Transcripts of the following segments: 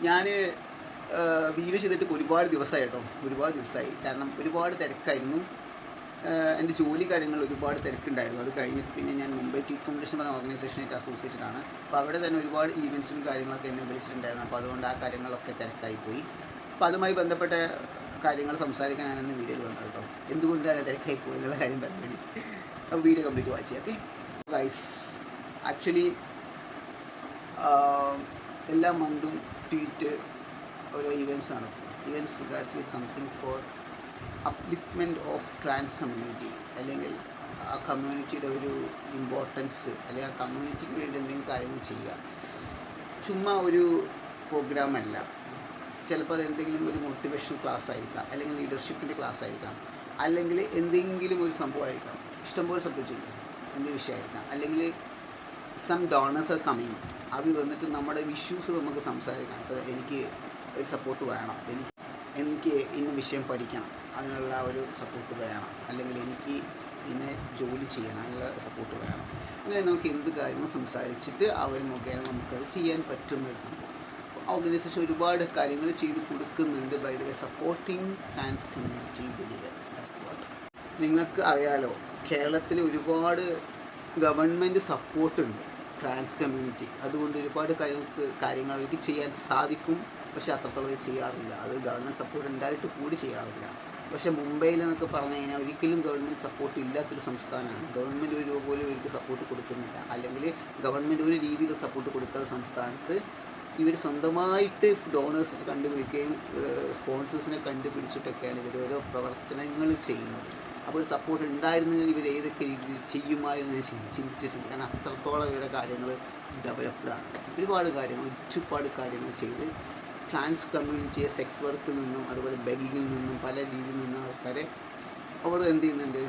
ഞാൻ വീഡിയോ ചെയ്തിട്ട് ഒരുപാട് ദിവസമായി കേട്ടോ, ഒരുപാട് ദിവസമായി. കാരണം ഒരുപാട് തിരക്കായിരുന്നു. എൻ്റെ ജോലി കാര്യങ്ങൾ ഒരുപാട് തിരക്കുണ്ടായിരുന്നു. അത് കഴിഞ്ഞിട്ട് പിന്നെ ഞാൻ മുംബൈ ട്വീറ്റ് ഫൗണ്ടേഷൻ എന്ന ഓർഗനൈസേഷനായിട്ട് അസോസിയേറ്റഡ് ആണ്. അപ്പോൾ അവിടെ തന്നെ ഒരുപാട് ഈവൻറ്റ്സും കാര്യങ്ങളൊക്കെ എന്നെ വിളിച്ചിട്ടുണ്ടായിരുന്നു. അപ്പോൾ അതുകൊണ്ട് ആ കാര്യങ്ങളൊക്കെ തിരക്കായിപ്പോയി. അപ്പോൾ അതുമായി ബന്ധപ്പെട്ട കാര്യങ്ങൾ സംസാരിക്കാനാണ് ഇന്ന് വീഡിയോയിൽ വന്നത് കേട്ടോ. എന്തുകൊണ്ടാണ് തിരക്കായി പോയി എന്നുള്ള കാര്യം പറയാൻ വേണ്ടി. അപ്പോൾ വീഡിയോ കംപ്ലീറ്റ് വാച്ച് ചെയ്യാം. ഓക്കെ ഗൈസ്, ആക്ച്വലി എല്ലാ മന്തും ട്വീറ്റ് ഓരോ ഇവൻറ്റ്സ് നടക്കും. Events regards with something for upliftment of trans community, അല്ലെങ്കിൽ ആ കമ്മ്യൂണിറ്റിയുടെ ഒരു ഇമ്പോർട്ടൻസ്, അല്ലെങ്കിൽ ആ കമ്മ്യൂണിറ്റിക്ക് വേണ്ടി എന്തെങ്കിലും കാര്യങ്ങൾ ചെയ്യുക. ചുമ്മാ ഒരു പ്രോഗ്രാമല്ല. ചിലപ്പോൾ അത് എന്തെങ്കിലും ഒരു മോട്ടിവേഷൻ ക്ലാസ് ആയിരിക്കാം, അല്ലെങ്കിൽ ലീഡർഷിപ്പിൻ്റെ ക്ലാസ് ആയിരിക്കാം, അല്ലെങ്കിൽ എന്തെങ്കിലും ഒരു സംഭവമായിരിക്കാം. ഇഷ്ടംപോലെ സംഭവിച്ചിരിക്കാം, എന്ത് വിഷയമായിരിക്കാം. അല്ലെങ്കിൽ സം ഡോണേഴ്സ് ആർ കമ്മിങ്, അവർ വന്നിട്ട് നമ്മുടെ ഇഷ്യൂസ് നമുക്ക് സംസാരിക്കണം. അപ്പോൾ എനിക്ക് ഒരു സപ്പോർട്ട് വേണം, എനിക്ക് ഇന്ന വിഷയം പഠിക്കണം, അതിനുള്ള ഒരു സപ്പോർട്ട് വേണം, അല്ലെങ്കിൽ എനിക്ക് ഇന്ന ജോലി ചെയ്യണം, അതിനുള്ള സപ്പോർട്ട് വേണം. അങ്ങനെ നമുക്ക് എന്ത് കാര്യങ്ങളും സംസാരിച്ചിട്ട് അവർ മുഖേന നമുക്കത് ചെയ്യാൻ പറ്റുന്നൊരു സംഭവം. ഓർഗനൈസേഷൻ ഒരുപാട് കാര്യങ്ങൾ ചെയ്ത് കൊടുക്കുന്നുണ്ട് by the way supporting trans community വലിയ. നിങ്ങൾക്ക് അറിയാലോ, കേരളത്തിൽ ഒരുപാട് ഗവൺമെൻറ് സപ്പോർട്ടുണ്ട് ട്രാൻസ് കമ്മ്യൂണിറ്റി. അതുകൊണ്ട് ഒരുപാട് കാര്യങ്ങൾ അവർക്ക് ചെയ്യാൻ സാധിക്കും. പക്ഷേ അത്രത്തോളം ചെയ്യാറില്ല. അത് ഗവൺമെൻറ് സപ്പോർട്ട് ഉണ്ടായിട്ട് കൂടി ചെയ്യാറില്ല. പക്ഷേ മുംബൈയിൽ എന്നൊക്കെ പറഞ്ഞു കഴിഞ്ഞാൽ ഒരിക്കലും ഗവൺമെൻറ് സപ്പോർട്ട് ഇല്ലാത്തൊരു സംസ്ഥാനമാണ്. ഗവൺമെൻറ് ഒരു രൂപ പോലും ഇവർക്ക് സപ്പോർട്ട് കൊടുക്കുന്നില്ല, അല്ലെങ്കിൽ ഗവൺമെൻറ് ഒരു രീതിയിൽ സപ്പോർട്ട് കൊടുക്കാത്ത സംസ്ഥാനത്ത് ഇവർ സ്വന്തമായിട്ട് ഡോണേഴ്സിനെ കണ്ടുപിടിക്കുകയും സ്പോൺസേഴ്സിനെ കണ്ടുപിടിച്ചിട്ടൊക്കെയാണ് ഇവർ ഓരോ പ്രവർത്തനങ്ങൾ ചെയ്യുന്നത്. അപ്പോൾ സപ്പോർട്ട് ഉണ്ടായിരുന്നെങ്കിൽ ഇവർ ഏതൊക്കെ രീതിയിൽ ചെയ്യുമായിരുന്നു ഞാൻ ചിന്തിച്ചിട്ടുണ്ട്. കാരണം അത്രത്തോളം ഇവരുടെ കാര്യങ്ങൾ ഡെവലപ്ഡാണ്. ഒരുപാട് കാര്യങ്ങൾ, ഒരുപാട് കാര്യങ്ങൾ ചെയ്ത് ട്രാൻസ് കമ്മ്യൂണിറ്റിയെ സെക്സ് വർക്കിൽ നിന്നും അതുപോലെ ബെഗിങ്ങിൽ നിന്നും പല രീതിയിൽ നിന്നും ആൾക്കാരെ അവർ എന്ത് ചെയ്യുന്നുണ്ട്,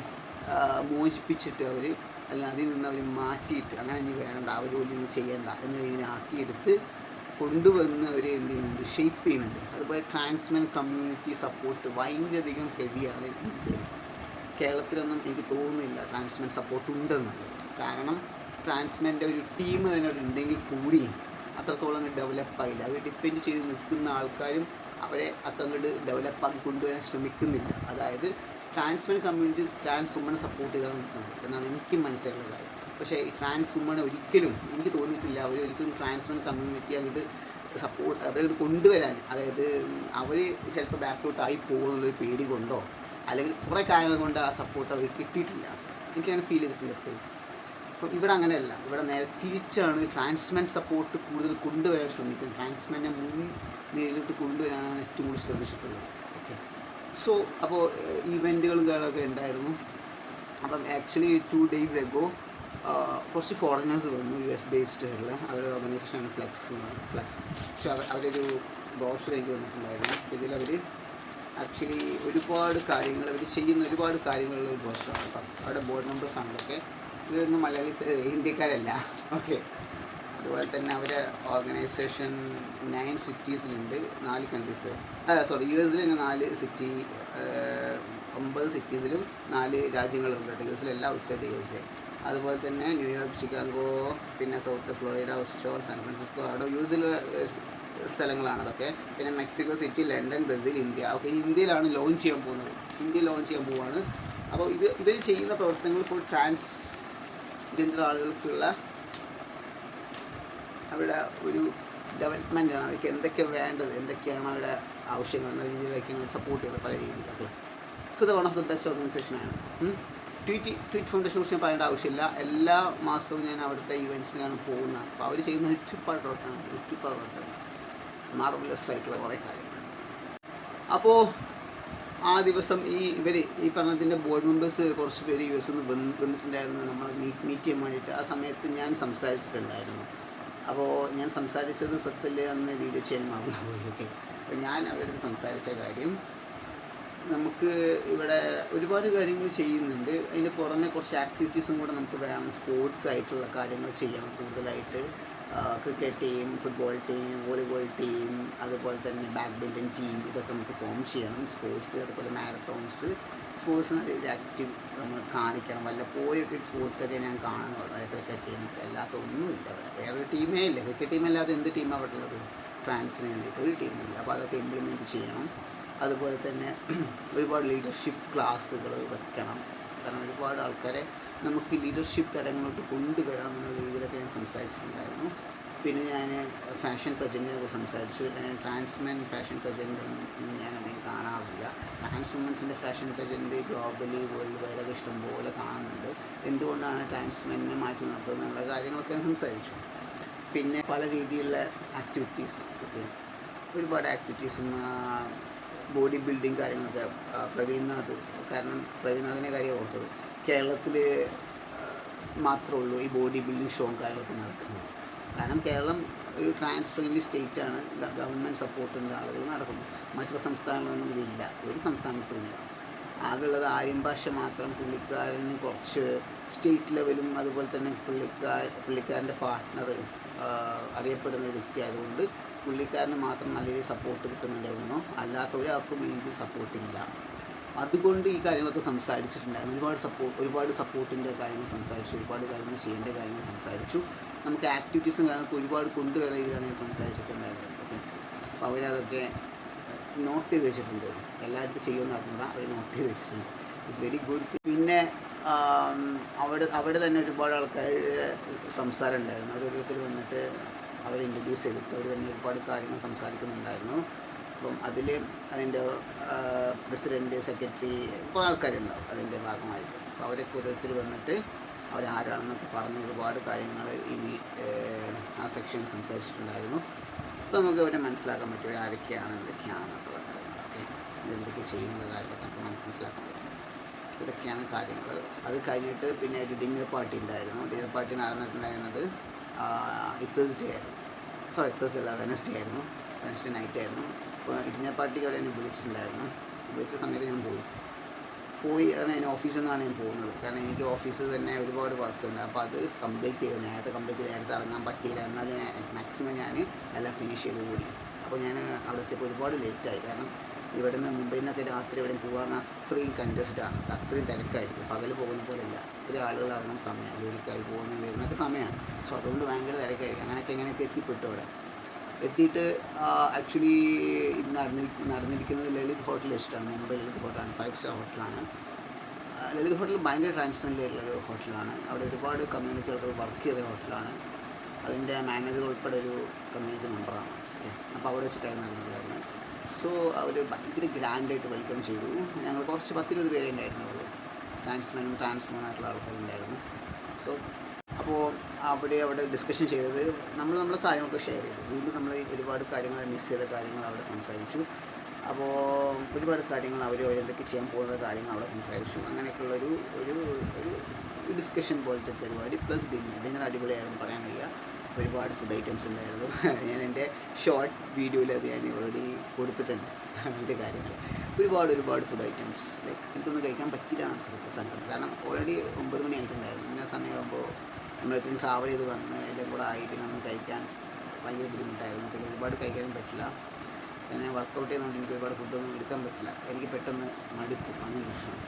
മോചിപ്പിച്ചിട്ട് അവർ, അല്ലെങ്കിൽ അതിൽ നിന്ന് അവർ മാറ്റിയിട്ട് അങ്ങനെ ഇനി വേണ്ട, അവർ ജോലിയൊന്നും ചെയ്യേണ്ട എന്ന രീതിയിൽ ആക്കിയെടുത്ത് കൊണ്ടുവന്ന് അവർ എന്ത് ചെയ്യുന്നുണ്ട്, ഷേപ്പ് ചെയ്യുന്നുണ്ട്. അതുപോലെ ട്രാൻസ്മെൻ കമ്മ്യൂണിറ്റി സപ്പോർട്ട് ഭയങ്കരധികം ഹെവിയാണ്. കേരളത്തിലൊന്നും എനിക്ക് തോന്നുന്നില്ല ട്രാൻസ്മെൻ സപ്പോർട്ട് ഉണ്ടെന്നുള്ളത്. കാരണം ട്രാൻസ്മെൻ്റെ ഒരു ടീം തന്നെ അവിടെ ഉണ്ടെങ്കിൽ കൂടി അത്രത്തോളം ഡെവലപ്പായില്ല. അവർ ഡിപ്പെൻഡ് ചെയ്ത് നിൽക്കുന്ന ആൾക്കാരും അവരെ അത്രങ്ങോട്ട് ഡെവലപ്പാക്കി കൊണ്ടുവരാൻ ശ്രമിക്കുന്നില്ല. അതായത് ട്രാൻസ്മെൻ കമ്മ്യൂണിറ്റീസ് ട്രാൻസ് വുമനെ സപ്പോർട്ട് ചെയ്താണ് നിൽക്കുന്നത് എന്നാണ് എനിക്ക് മനസ്സിലായിട്ടുള്ള കാര്യം. പക്ഷേ ഈ ട്രാൻസ് വുമനെ ഒരിക്കലും എനിക്ക് തോന്നിയിട്ടില്ല അവരൊരിക്കലും ട്രാൻസ്മെൻ കമ്മ്യൂണിറ്റി അങ്ങോട്ട് സപ്പോർട്ട് അവരത് കൊണ്ടുവരാൻ, അതായത് അവർ ചിലപ്പോൾ ബാക്കൗട്ടായി പോകുന്നുള്ളൊരു പേടി കൊണ്ടോ അല്ലെങ്കിൽ കുറേ കാര്യങ്ങൾ കൊണ്ട് ആ സപ്പോർട്ട് അവർക്ക് കിട്ടിയിട്ടില്ല. എനിക്കങ്ങനെ ഫീൽ ചെയ്തിട്ടുണ്ട് എപ്പോഴും. അപ്പോൾ ഇവിടെ അങ്ങനെയല്ല. ഇവിടെ നേരെ തിരിച്ചാണ് ട്രാൻസ്മെൻ സപ്പോർട്ട് കൂടുതൽ കൊണ്ടുവരാൻ ശ്രമിക്കുന്നത്. ട്രാൻസ്മെനെ നേരിട്ട് കൊണ്ടുവരാനാണ് ഏറ്റവും കൂടുതൽ ശ്രമിച്ചിട്ടുള്ളത്. ഓക്കെ, സോ അപ്പോൾ ഈവൻറ്റുകളും കാര്യങ്ങളൊക്കെ ഉണ്ടായിരുന്നു. അപ്പം ആക്ച്വലി 2 days ago കുറച്ച് ഫോറിനേഴ്സ് വന്നു, US ബേസ്ഡ് ഉള്ള അവരുടെ ഓർഗനൈസേഷനാണ് ഫ്ലെക്സ്. പക്ഷേ അവരൊരു ബ്രോഷർ എനിക്ക് വന്നിട്ടുണ്ടായിരുന്നു. ഇതിലവർ ആക്ച്വലി ഒരുപാട് കാര്യങ്ങൾ അവർ ചെയ്യുന്ന ഒരുപാട് കാര്യങ്ങളുള്ള ഒരു ബ്രോഷറാണ്. അപ്പം അവരുടെ ബോർഡ് മെമ്പേഴ്സാണ് ഇതൊക്കെ. ഇവരൊന്നും മലയാളീസ്, ഹിന്ദിക്കാരല്ല. ഓക്കെ, അതുപോലെ തന്നെ അവരുടെ ഓർഗനൈസേഷൻ 9 cities-ലുണ്ട്, 4 countries. US തന്നെ 4 city, 9 cities-ലും 4 രാജ്യങ്ങളുണ്ട്. US-ലെല്ലാം ഔട്ട്സൈഡ് USA. അതുപോലെ തന്നെ ന്യൂയോർക്ക്, ചിക്കാഗോ, പിന്നെ സൗത്ത് ഫ്ലോറിഡ, ഓസ്റ്റോർ, സാൻ ഫ്രാൻസിസ്കോ, അവിടെ US-ൽ സ്ഥലങ്ങളാണ് അതൊക്കെ. പിന്നെ Mexico City, London, Brazil, India. Okay, ഇന്ത്യയിലാണ് ലോഞ്ച് ചെയ്യാൻ പോകുന്നത്. ഇന്ത്യയിൽ ലോഞ്ച് ചെയ്യാൻ പോവുകയാണ്. അപ്പോൾ ഇവർ ചെയ്യുന്ന പ്രവർത്തനങ്ങൾ ഇപ്പോൾ ട്രാൻസ്ജെൻഡർ ആളുകൾക്കുള്ള അവരുടെ ഒരു ഡെവലപ്മെൻറ്റാണ്. അവർക്ക് എന്തൊക്കെ വേണ്ടത്, എന്തൊക്കെയാണ് അവരുടെ ആവശ്യങ്ങൾ എന്ന രീതിയിലേക്കാണ് സപ്പോർട്ട് ചെയ്യുന്നത് പല രീതിയിലൊക്കെ. സോ ഇത് വൺ ഓഫ് ദ ബെസ്റ്റ് ഓർഗനൈസേഷനാണ്. ട്വീറ്റ് ഫൗണ്ടേഷനെ കുറിച്ച് ഞാൻ പറയേണ്ട ആവശ്യമില്ല. എല്ലാ മാസവും ഞാൻ അവിടുത്തെ ഈവൻറ്റ്സിനാണ് പോകുന്നത്. അപ്പോൾ അവർ ചെയ്യുന്ന ഒരുപാട് പ്രവർത്തനങ്ങൾ മാർവലസ് ആയിട്ടുള്ള കുറേ കാര്യങ്ങൾ. അപ്പോൾ ആ ദിവസം ഈ പറഞ്ഞതിൻ്റെ ബോർഡ് മെമ്പേഴ്സ് കുറച്ച് പേര് US വന്നിട്ടുണ്ടായിരുന്നു നമ്മളെ മീറ്റ് ചെയ്യാൻ വേണ്ടിയിട്ട്. ആ സമയത്ത് ഞാൻ സംസാരിച്ചിട്ടുണ്ടായിരുന്നു. അപ്പോൾ ഞാൻ സംസാരിച്ചത് സത്യത്തിൽ അന്ന് വീഡിയോ ചെയ്യാൻ മറന്നുപോയി. ഓക്കെ, അപ്പോൾ ഞാൻ അവരുടെ സംസാരിച്ച കാര്യം, നമുക്ക് ഇവിടെ ഒരുപാട് കാര്യങ്ങൾ ചെയ്യുന്നുണ്ട്. അതിൻ്റെ പുറമെ കുറച്ച് ആക്ടിവിറ്റീസും കൂടെ നമുക്ക് വേണം. സ്പോർട്സ് ആയിട്ടുള്ള കാര്യങ്ങൾ ചെയ്യണം കൂടുതലായിട്ട്. Cricket team, football team, volleyball team, അതുപോലെ തന്നെ ബാഡ്മിൻ്റൺ ടീം, ഇതൊക്കെ നമുക്ക് ഫോം ചെയ്യണം. സ്പോർട്സ്, അതുപോലെ മാരത്തോൺസ്, സ്പോർട്സ് നല്ല ആക്റ്റീവ് നമ്മൾ കാണിക്കണം. വല്ലപ്പോഴൊക്കെ സ്പോർട്സൊക്കെ ഞാൻ കാണുന്നുള്ളൂ. ക്രിക്കറ്റ് ടീമൊക്കെ അല്ലാത്ത ഒന്നുമില്ല അവിടെ. വേറൊരു ടീമേ ഇല്ല. ക്രിക്കറ്റ് ടീമല്ലാതെ എന്ത് ടീമാണ് അവിടെ ഉള്ളത്? ട്രാൻസിന് വേണ്ടിയിട്ട് ഒരു ടീമില്ല. അപ്പോൾ അതൊക്കെ ഇംപ്ലിമെൻറ്റ് ചെയ്യണം. അതുപോലെ തന്നെ ഒരുപാട് ലീഡർഷിപ്പ് ക്ലാസ്സുകൾ വെക്കണം. കാരണം ഒരുപാട് ആൾക്കാരെ നമുക്ക് ലീഡർഷിപ്പ് തലങ്ങളിലോട്ട് കൊണ്ടുവരണം എന്നുള്ള രീതിയിലൊക്കെ ഞാൻ സംസാരിച്ചിട്ടുണ്ടായിരുന്നു. പിന്നെ ഞാൻ ഫാഷൻ പ്രജൻറ്റിനെ കുറിച്ച് സംസാരിച്ചു. ഞാൻ ട്രാൻസ്മെൻ ഫാഷൻ പ്രജൻറ്റ് ഞാനധികം കാണാറില്ല. ട്രാൻസ് വുമൻസിൻ്റെ ഫാഷൻ പ്രജൻറ്റ് ഗ്ലോബലി വേൾഡ് വൈഡൊക്കെ ഇഷ്ടംപോലെ കാണുന്നുണ്ട്. എന്തുകൊണ്ടാണ് ട്രാൻസ്മെൻനെ മാറ്റി നിർത്തുന്നത് എന്നുള്ള കാര്യങ്ങളൊക്കെ ഞാൻ സംസാരിച്ചു. പിന്നെ പല രീതിയിലുള്ള ആക്ടിവിറ്റീസ്, ഓക്കെ, ഒരുപാട് ആക്ടിവിറ്റീസും ബോഡി ബിൽഡിങ് കാര്യങ്ങളൊക്കെ പ്രവീൺനാഥ്, കാരണം പ്രവീൺനാഥിൻ്റെ കാര്യം ഓർത്തത് കേരളത്തിൽ മാത്രമേ ഉള്ളൂ ഈ ബോഡി ബിൽഡിംഗ് ഷോ കാര്യങ്ങളൊക്കെ നടക്കുന്നത്. കാരണം കേരളം ഒരു ട്രാൻസ് ഫ്രണ്ട്ലി സ്റ്റേറ്റാണ്, ഗവൺമെൻറ് സപ്പോർട്ടിൻ്റെ ആളുകൾ നടക്കുന്നു. മറ്റുള്ള സംസ്ഥാനങ്ങളൊന്നും ഇതില്ല, ഒരു സംസ്ഥാനത്തും ഇല്ല. ആകെയുള്ളത് ആര്യൻ ഭാഷ മാത്രം. പുള്ളിക്കാരന് കുറച്ച് സ്റ്റേറ്റ് ലെവലും അതുപോലെ തന്നെ പുള്ളിക്കാരൻ്റെ പാർട്ട്ണർ അറിയപ്പെടുന്ന ഒരു വ്യക്തി ആയതുകൊണ്ട് പുള്ളിക്കാരന് മാത്രം നല്ല രീതിയിൽ സപ്പോർട്ട് കിട്ടുന്നുണ്ടായിരുന്നു. അല്ലാത്ത ഒരാൾക്കും ഈ രീതിയിൽ സപ്പോർട്ടില്ല. അതുകൊണ്ട് ഈ കാര്യങ്ങളൊക്കെ സംസാരിച്ചിട്ടുണ്ടായിരുന്നു. ഒരുപാട് സപ്പോർട്ടിൻ്റെ കാര്യങ്ങൾ സംസാരിച്ചു, ഒരുപാട് കാര്യങ്ങൾ ചെയ്യേണ്ട കാര്യങ്ങൾ സംസാരിച്ചു. നമുക്ക് ആക്ടിവിറ്റീസും കാര്യങ്ങൾക്ക് ഒരുപാട് കൊണ്ടുവരാൻ രീതിയിലാണ് ഞാൻ സംസാരിച്ചിട്ടുണ്ടായിരുന്നത്. ഓക്കെ, അപ്പോൾ അവരതൊക്കെ നോട്ട് ചെയ്ത് വെച്ചിട്ടുണ്ട്. എല്ലായിടത്തും ചെയ്യുമെന്ന് അറിഞ്ഞാൽ അവർ നോട്ട് ചെയ്ത് വെച്ചിട്ടുണ്ട്. It's very good. പിന്നെ അവിടെ തന്നെ ഒരുപാട് ആൾക്കാരുടെ സംസാരം ഉണ്ടായിരുന്നു. അവരോരുത്തർ വന്നിട്ട് അവർ ഇൻട്രൊഡ്യൂസ് ചെയ്തിട്ട് അവർ തന്നെ ഒരുപാട് കാര്യങ്ങൾ സംസാരിക്കുന്നുണ്ടായിരുന്നു. അപ്പം അതിൻ്റെ പ്രസിഡൻറ്റ്, സെക്രട്ടറി, കുറേ ആൾക്കാരുണ്ടാവും അതിൻ്റെ ഭാഗമായിട്ട്. അപ്പോൾ അവരൊക്കെ ഓരോരുത്തർ വന്നിട്ട് അവരാരാണെന്നൊക്കെ പറഞ്ഞ് ഒരുപാട് കാര്യങ്ങൾ ആ സെക്ഷൻ സംസാരിച്ചിട്ടുണ്ടായിരുന്നു. അപ്പോൾ നമുക്ക് അവരെ മനസ്സിലാക്കാൻ പറ്റും ആരൊക്കെയാണ് എന്തൊക്കെയാണെന്നുള്ള കാര്യങ്ങളൊക്കെ, എന്തൊക്കെ ചെയ്യുന്ന കാര്യങ്ങളൊക്കെ നമുക്ക് മനസ്സിലാക്കാൻ പറ്റും. ഇതൊക്കെയാണ് കാര്യങ്ങൾ. അത് കഴിഞ്ഞിട്ട് പിന്നെ ഒരു ഡിന്നർ പാർട്ടി ഉണ്ടായിരുന്നു. ഡിന്നർ പാർട്ടി നടന്നിട്ടുണ്ടായിരുന്നത് വെനസ്ഡേ ആയിരുന്നു. വെനസ്ഡേ നൈറ്റ് ആയിരുന്നു. അപ്പോൾ ഡിന്നർ പാർട്ടിക്ക് അവർ എന്നെ വിളിച്ചിട്ടുണ്ടായിരുന്നു. വിളിച്ച സമയത്ത് ഞാൻ പോയി കാരണം ഞാൻ ഓഫീസിൽ നിന്നാണ് ഞാൻ പോകുന്നത്. കാരണം എനിക്ക് ഓഫീസിൽ തന്നെ ഒരുപാട് വർക്കുണ്ട്. അപ്പോൾ അത് കംപ്ലീറ്റ് നേരത്തെ ഇറങ്ങാൻ പറ്റിയില്ല. എന്നാലും മാക്സിമം ഞാൻ എല്ലാം ഫിനിഷ് ചെയ്ത് കൂടി. അപ്പോൾ ഞാൻ അവിടത്തേക്ക് ഒരുപാട് ലേറ്റായി. കാരണം ഇവിടെ നിന്ന് മുംബൈയിൽ നിന്നൊക്കെ രാത്രി എവിടെയും പോകാൻ അത്രയും കൺജസ്റ്റഡാണ്, അത്രയും തിരക്കായിരിക്കും. പകൽ പോകുന്ന പോലെയല്ല, ഇത്രയും ആളുകൾ ഇറങ്ങുന്ന സമയമാണ്, ജോലിക്കാർ വരുന്നൊക്കെ സമയമാണ്. സോ അതുകൊണ്ട് ഭയങ്കര തിരക്കായിരിക്കും. അങ്ങനെയൊക്കെ എത്തിപ്പെട്ടു. അവിടെ എത്തിയിട്ട് ആക്ച്വലി ഇത് നടന്നിരിക്കുന്നത് ലളിത് ഹോട്ടൽ വെച്ചിട്ടാണ്. മുംബൈ ലളിത് ഹോട്ടലാണ്, 5 സ്റ്റാർ ഹോട്ടലാണ്. ലളിത് ഹോട്ടൽ ഭയങ്കര ട്രാൻസ്പെറൻ്റ് ആയിട്ടുള്ളൊരു ഹോട്ടലാണ്. അവിടെ ഒരുപാട് കമ്മ്യൂണിറ്റി ആൾക്കാർ വർക്ക് ചെയ്ത ഹോട്ടലാണ്. അതിൻ്റെ മാനേജർ ഉൾപ്പെടെ ഒരു കമ്മ്യൂണിറ്റി മെമ്പറാണ്. ഓക്കെ, അപ്പോൾ അവിടെ വെച്ചിട്ടായിരുന്നു നടന്നിട്ടുണ്ടായിരുന്നത്. സോ അവർ ഭയങ്കര ഗ്രാൻഡായിട്ട് വെൽക്കം ചെയ്തു. ഞങ്ങൾ കുറച്ച് 10-20 പേരെ ഉണ്ടായിരുന്നുള്ളൂ. ട്രാൻസ്മെനായിട്ടുള്ള ആൾക്കാരുണ്ടായിരുന്നു. സോ അപ്പോൾ അവിടെ ഡിസ്കഷൻ ചെയ്തത് നമ്മളെ കാര്യങ്ങളൊക്കെ ഷെയർ ചെയ്തു. വീണ്ടും നമ്മൾ ഒരുപാട് കാര്യങ്ങൾ മിസ് ചെയ്ത കാര്യങ്ങൾ അവിടെ സംസാരിച്ചു. അപ്പോൾ ഒരുപാട് കാര്യങ്ങൾ അവരെന്തൊക്കെ ചെയ്യാൻ പോകുന്ന കാര്യങ്ങൾ അവിടെ സംസാരിച്ചു. അങ്ങനെയൊക്കെയുള്ളൊരു ഒരു ഡിസ്കഷൻ പോലത്തെ പരിപാടി പ്ലസ് ഡിന്നർ അടിപൊളിയായിരുന്നു, പറയാൻ വയ്യ. ഒരുപാട് ഫുഡ് ഐറ്റംസ് ഉണ്ടായിരുന്നു. ഞാൻ എൻ്റെ ഷോർട്ട് വീഡിയോയിൽ അത് ഞാൻ ഓൾറെഡി കൊടുത്തിട്ടുണ്ട്. അതിൻ്റെ കാര്യങ്ങൾ ഒരുപാട് ഫുഡ് ഐറ്റംസ് എനിക്കൊന്നും കഴിക്കാൻ പറ്റിയിട്ടാണ് സങ്കടം. കാരണം ഓൾറെഡി 9 മണി ആയിട്ടുണ്ടായിരുന്നു. പിന്നെ സമയമാകുമ്പോൾ നമ്മളെപ്പോഴും ട്രാവൽ ചെയ്ത് വന്ന് എല്ലാം കൂടെ ആയി പിന്നെ നമ്മൾ കഴിക്കാൻ ഭയങ്കര ബുദ്ധിമുട്ടായിരുന്നു. പിന്നെ ഒരുപാട് കഴിക്കാനും പറ്റില്ല. പിന്നെ വർക്കൗട്ട് ചെയ്യുന്നതുകൊണ്ട് എനിക്ക് ഒരുപാട് ഫുഡൊന്നും എടുക്കാൻ പറ്റില്ല. എനിക്ക് പെട്ടെന്ന് മടുക്കും, അങ്ങനെ പ്രശ്നം.